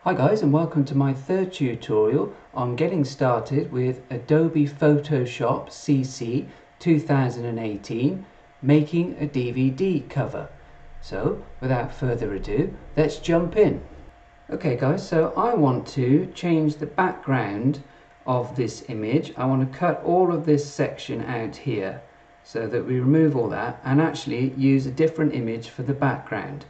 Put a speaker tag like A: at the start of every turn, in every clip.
A: Hi guys, and welcome to my third tutorial on getting started with Adobe Photoshop CC 2018, making a DVD cover. So without further ado, let's jump in. Okay guys, so I want to change the background of this image. I want to cut all of this section out here so that we remove all that and actually use a different image for the background.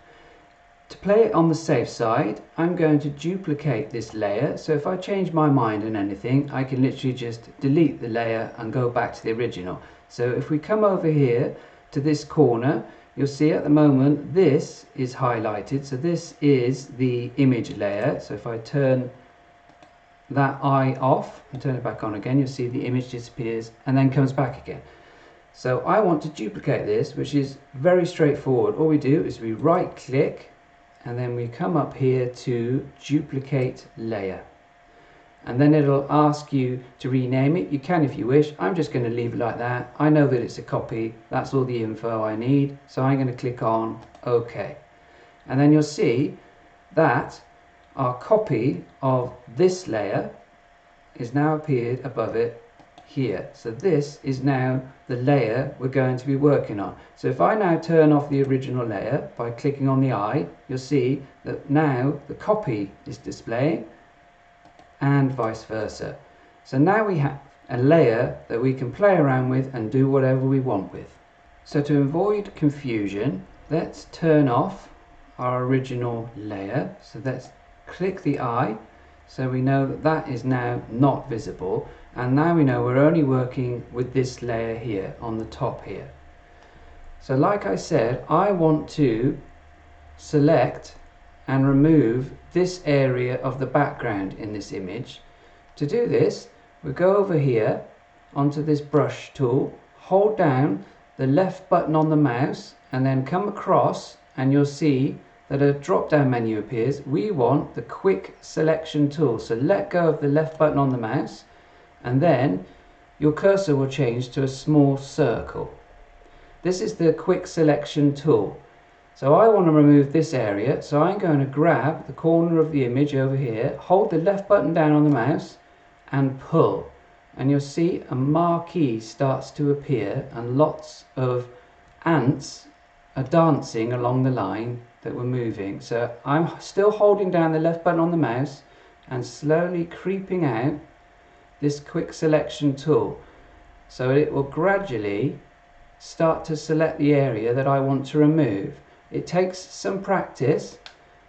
A: To play it on the safe side, I'm going to duplicate this layer, so if I change my mind on anything, I can literally just delete the layer and go back to the original. So if we come over here to this corner, you'll see at the moment this is highlighted, so this is the image layer. So if I turn that eye off and turn it back on again, you'll see the image disappears and then comes back again. So I want to duplicate this, which is very straightforward. All we do is we right click and then we come up here to duplicate layer, and then it'll ask you to rename it. You can if you wish. I'm just going to leave it like that. I know that it's a copy. That's all the info I need, so I'm going to click on OK, and then you'll see that our copy of this layer is now appeared above it here. So this is now the layer we're going to be working on. So if I now turn off the original layer by clicking on the eye, you'll see that now the copy is displaying and vice versa. So now we have a layer that we can play around with and do whatever we want with. So to avoid confusion, let's turn off our original layer. So let's click the eye so we know that that is now not visible, and now we know we're only working with this layer here on the top here. So like I said, I want to select and remove this area of the background in this image. To do this, we go over here onto this brush tool, hold down the left button on the mouse and then come across, and you'll see that a drop down menu appears. We want the quick selection tool, so let go of the left button on the mouse and then your cursor will change to a small circle. This is the quick selection tool. So I want to remove this area, so I'm going to grab the corner of the image over here, hold the left button down on the mouse and pull, and you'll see a marquee starts to appear and lots of ants are dancing along the line that we're moving. So I'm still holding down the left button on the mouse and slowly creeping out this quick selection tool, so it will gradually start to select the area that I want to remove. It takes some practice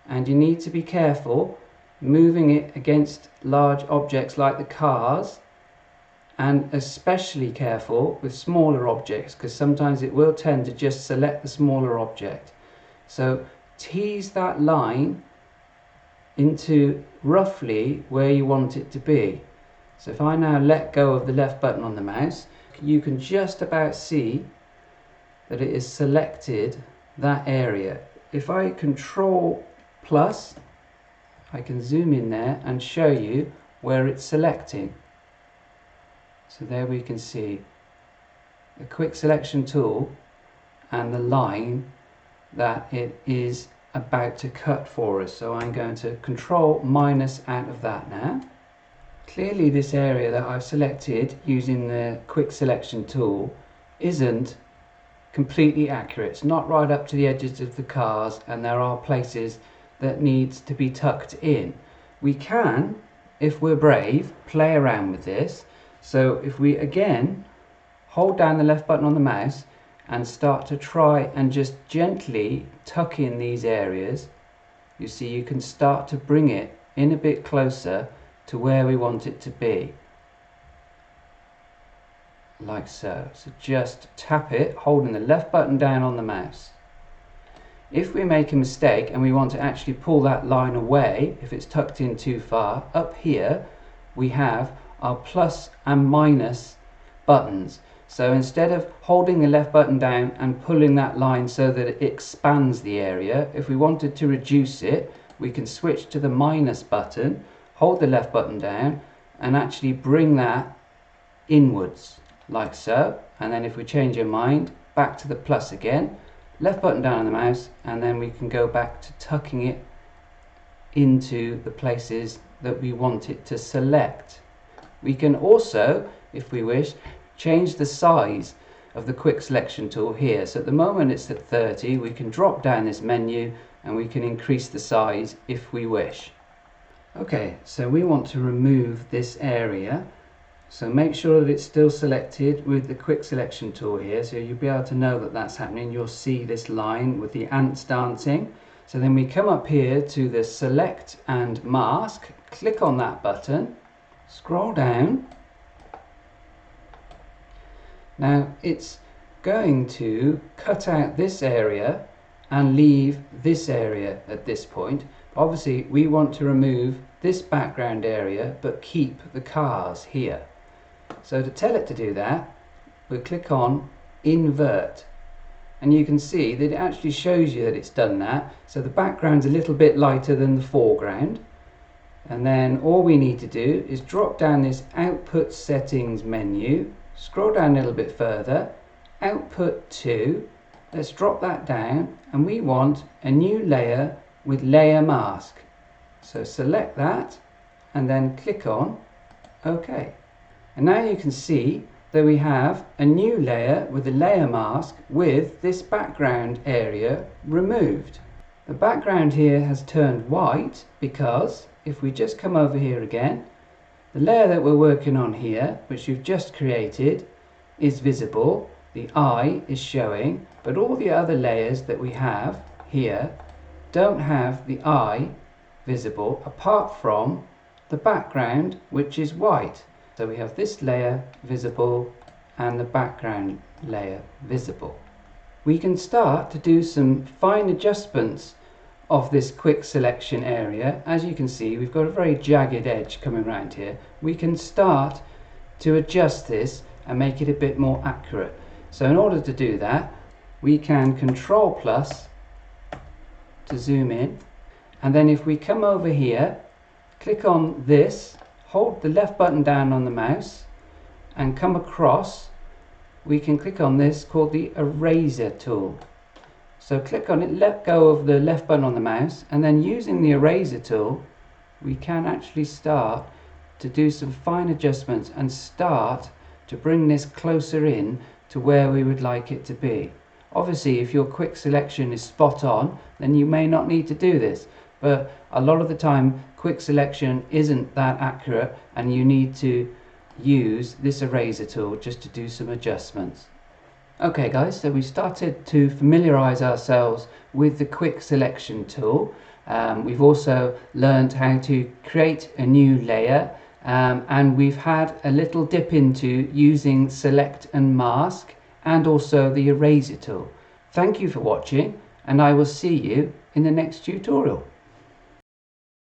A: and you need to be careful moving it against large objects like the cars, and especially careful with smaller objects because sometimes it will tend to just select the smaller object. So tease that line into roughly where you want it to be. So if I now let go of the left button on the mouse, you can just about see that it is selected that area. If I control plus, I can zoom in there and show you where it's selecting. So there we can see the quick selection tool and the line that it is about to cut for us. So I'm going to control minus out of that now. Clearly this area that I've selected using the quick selection tool isn't completely accurate. It's not right up to the edges of the cars, and there are places that needs to be tucked in. We can, if we're brave, play around with this. So if we again hold down the left button on the mouse and start to try and just gently tuck in these areas, you see you can start to bring it in a bit closer to where we want it to be, like so. So just tap it, holding the left button down on the mouse. If we make a mistake and we want to actually pull that line away, if it's tucked in too far, up here we have our plus and minus buttons. So instead of holding the left button down and pulling that line so that it expands the area, if we wanted to reduce it, we can switch to the minus button, hold the left button down and actually bring that inwards like so. And then if we change our mind, back to the plus again, left button down on the mouse, and then we can go back to tucking it into the places that we want it to select. We can also, if we wish, change the size of the quick selection tool here. So at the moment it's at 30. We can drop down this menu and we can increase the size if we wish. Okay, so we want to remove this area, so make sure that it's still selected with the quick selection tool here, so you'll be able to know that that's happening. You'll see this line with the ants dancing. So then we come up here to the select and mask, click on that button, scroll down. Now it's going to cut out this area and leave this area at this point. Obviously we want to remove this background area but keep the cars here. So to tell it to do that, we'll click on invert, and you can see that it actually shows you that it's done that. So the background's a little bit lighter than the foreground, and then all we need to do is drop down this output settings menu, scroll down a little bit further, output 2, let's drop that down, and we want a new layer with layer mask. So select that and then click on OK. And now you can see that we have a new layer with a layer mask with this background area removed. The background here has turned white because if we just come over here again, the layer that we're working on here, which you've just created, is visible. The eye is showing, but all the other layers that we have here don't have the eye visible apart from the background, which is white. So we have this layer visible and the background layer visible. We can start to do some fine adjustments of this quick selection area. As you can see, we've got a very jagged edge coming around here. We can start to adjust this and make it a bit more accurate. So in order to do that, we can Control plus to zoom in, and then if we come over here, click on this, hold the left button down on the mouse and come across, we can click on this called the eraser tool. So click on it, let go of the left button on the mouse, and then using the eraser tool we can actually start to do some fine adjustments and start to bring this closer in to where we would like it to be. Obviously if your quick selection is spot on, then you may not need to do this, but a lot of the time quick selection isn't that accurate and you need to use this eraser tool just to do some adjustments. Okay guys, so we started to familiarize ourselves with the quick selection tool. We've also learned how to create a new layer, and we've had a little dip into using select and mask and also the eraser tool. Thank you for watching, and I will see you in the next tutorial.